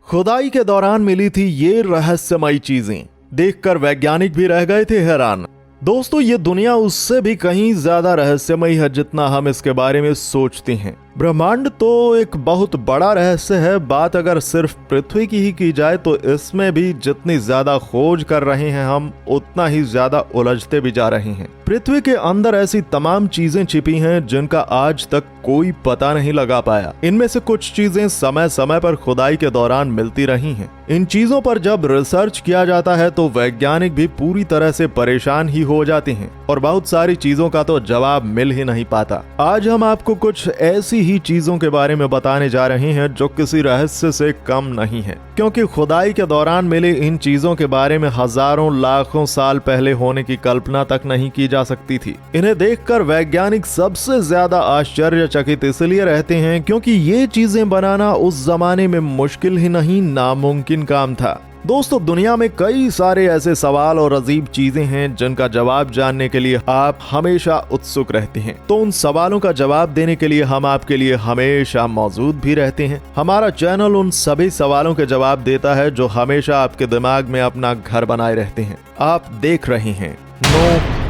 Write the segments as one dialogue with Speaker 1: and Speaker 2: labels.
Speaker 1: खुदाई के दौरान मिली थी ये रहस्यमयी चीजें, देखकर वैज्ञानिक भी रह गए थे हैरान। दोस्तों, ये दुनिया उससे भी कहीं ज्यादा रहस्यमयी है जितना हम इसके बारे में सोचते हैं। ब्रह्मांड तो एक बहुत बड़ा रहस्य है। बात अगर सिर्फ पृथ्वी की ही की जाए तो इसमें भी जितनी ज्यादा खोज कर रहे हैं हम, उतना ही ज्यादा उलझते भी जा रहे हैं। पृथ्वी के अंदर ऐसी तमाम चीजें छिपी हैं जिनका आज तक कोई पता नहीं लगा पाया। इनमें से कुछ चीजें समय समय पर खुदाई के दौरान मिलती रही हैं। इन चीजों पर जब रिसर्च किया जाता है तो वैज्ञानिक भी पूरी तरह से परेशान ही हो जाते हैं और बहुत सारी चीजों का तो जवाब मिल ही नहीं पाता। आज हम आपको कुछ ऐसी ही चीजों के बारे में बताने जा रहे हैं जो किसी रहस्य से कम नहीं है, क्योंकि खुदाई के दौरान मिले इन चीजों के बारे में हजारों लाखों साल पहले होने की कल्पना तक नहीं की जा सकती थी। इन्हें देखकर वैज्ञानिक सबसे ज्यादा आश्चर्यचकित इसलिए रहते हैं क्योंकि ये चीजें बनाना उस जमाने में मुश्किल ही नहीं, नामुमकिन काम था। दोस्तों, दुनिया में कई सारे ऐसे सवाल और अजीब चीजें हैं जिनका जवाब जानने के लिए आप हमेशा उत्सुक रहते हैं। तो उन सवालों का जवाब देने के लिए हम आपके लिए हमेशा मौजूद भी रहते हैं। हमारा चैनल उन सभी सवालों के जवाब देता है जो हमेशा आपके दिमाग में अपना घर बनाए रहते हैं। आप देख रहे हैं नो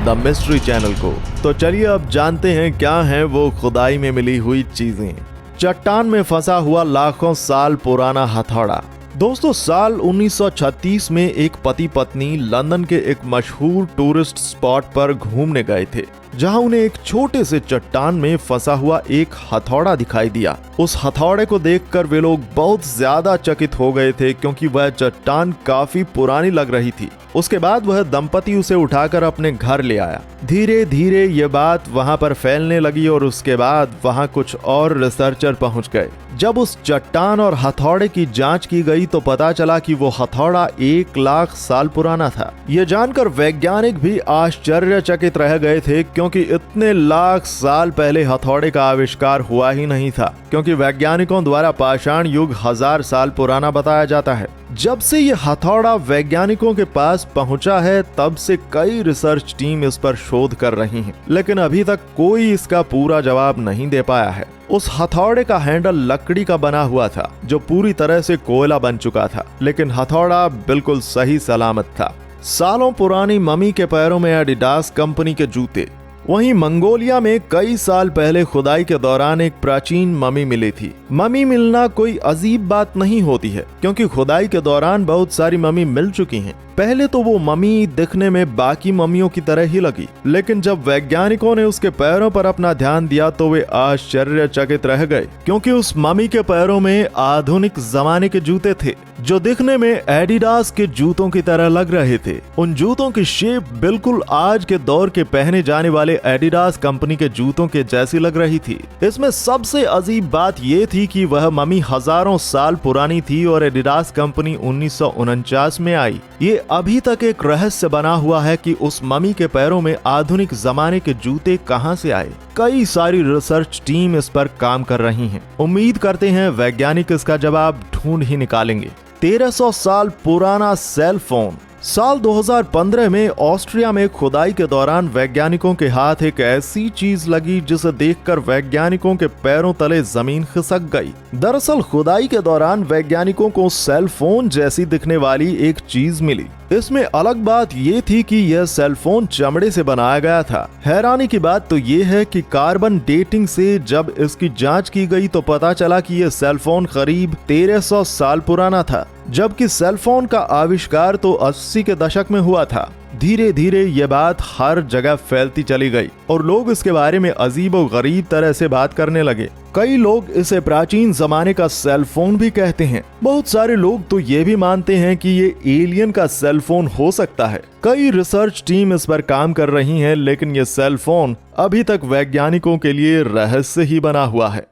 Speaker 1: द मिस्ट्री चैनल को। तो चलिए अब जानते हैं क्या है वो खुदाई में मिली हुई चीजें। चट्टान में फंसा हुआ लाखों साल पुराना हथौड़ा। दोस्तों, साल 1936 में एक पति पत्नी लंदन के एक मशहूर टूरिस्ट स्पॉट पर घूमने गए थे, जहां उन्हें एक छोटे से चट्टान में फंसा हुआ एक हथौड़ा दिखाई दिया। उस हथौड़े को देखकर वे लोग बहुत ज्यादा चकित हो गए थे क्योंकि वह चट्टान काफी पुरानी लग रही थी। उसके बाद वह दंपति उसे उठाकर अपने घर ले आया। धीरे धीरे ये बात वहां पर फैलने लगी और उसके बाद वहां कुछ और रिसर्चर पहुंच गए। जब उस चट्टान और हथौड़े की जांच की गई तो पता चला कि वो हथौड़ा 1 लाख साल पुराना था। ये जानकर वैज्ञानिक भी आश्चर्यचकित रह गए थे क्योंकि इतने लाख साल पहले हथौड़े का आविष्कार हुआ ही नहीं था, क्योंकि वैज्ञानिकों द्वारा पाषाण युग 1000 साल पुराना बताया जाता है। जब से ये हथौड़ा वैज्ञानिकों के पास पहुंचा है तब से कई रिसर्च टीम इस पर शोध कर रही हैं, लेकिन अभी तक कोई इसका पूरा जवाब नहीं दे पाया है। उस हथौड़े का हैंडल लकड़ी का बना हुआ था जो पूरी तरह से कोयला बन चुका था, लेकिन हथौड़ा बिल्कुल सही सलामत था। सालों पुरानी मम्मी के पैरों में एडिडास कंपनी के जूते। वहीं मंगोलिया में कई साल पहले खुदाई के दौरान एक प्राचीन मम्मी मिली थी। मम्मी मिलना कोई अजीब बात नहीं होती है, क्योंकि खुदाई के दौरान बहुत सारी मम्मी मिल चुकी हैं। पहले तो वो मम्मी दिखने में बाकी मम्मियों की तरह ही लगी, लेकिन जब वैज्ञानिकों ने उसके पैरों पर अपना ध्यान दिया तो वे आश्चर्यचकित रह गए, क्योंकि उस मम्मी के पैरों में आधुनिक जमाने के जूते थे जो दिखने में एडिडास के जूतों की तरह लग रहे थे। उन जूतों की शेप बिल्कुल आज के दौर के पहने जाने वाले एडिडास कंपनी के जूतों के जैसी लग रही थी। इसमें सबसे अजीब बात ये थी कि वह मम्मी हजारों साल पुरानी थी और एडिडास कंपनी 1949 में आई। ये अभी तक एक रहस्य बना हुआ है कि उस मम्मी के पैरों में आधुनिक जमाने के जूते कहां से आए। कई सारी रिसर्च टीम इस पर काम कर रही हैं। उम्मीद करते हैं वैज्ञानिक इसका जवाब ढूंढ ही निकालेंगे। 1300 साल पुराना सेल फोन। साल 2015 में ऑस्ट्रिया में खुदाई के दौरान वैज्ञानिकों के हाथ एक ऐसी चीज लगी जिसे देखकर वैज्ञानिकों के पैरों तले जमीन खिसक गई। दरअसल खुदाई के दौरान वैज्ञानिकों को सेल फोन जैसी दिखने वाली एक चीज मिली। इसमें अलग बात ये थी कि यह सेल फोन चमड़े से बनाया गया था। हैरानी की बात तो ये है कि कार्बन डेटिंग से जब इसकी जांच की गई तो पता चला कि यह सेल फोन करीब 1300 साल पुराना था, जबकि सेल फोन का आविष्कार तो 80 के दशक में हुआ था। धीरे धीरे ये बात हर जगह फैलती चली गई और लोग इसके बारे में अजीब और गरीब तरह से बात करने लगे। कई लोग इसे प्राचीन जमाने का सेल फोन भी कहते हैं। बहुत सारे लोग तो ये भी मानते हैं कि ये एलियन का सेल फोन हो सकता है। कई रिसर्च टीम इस पर काम कर रही हैं, लेकिन ये सेल फोन अभी तक वैज्ञानिकों के लिए रहस्य ही बना हुआ है।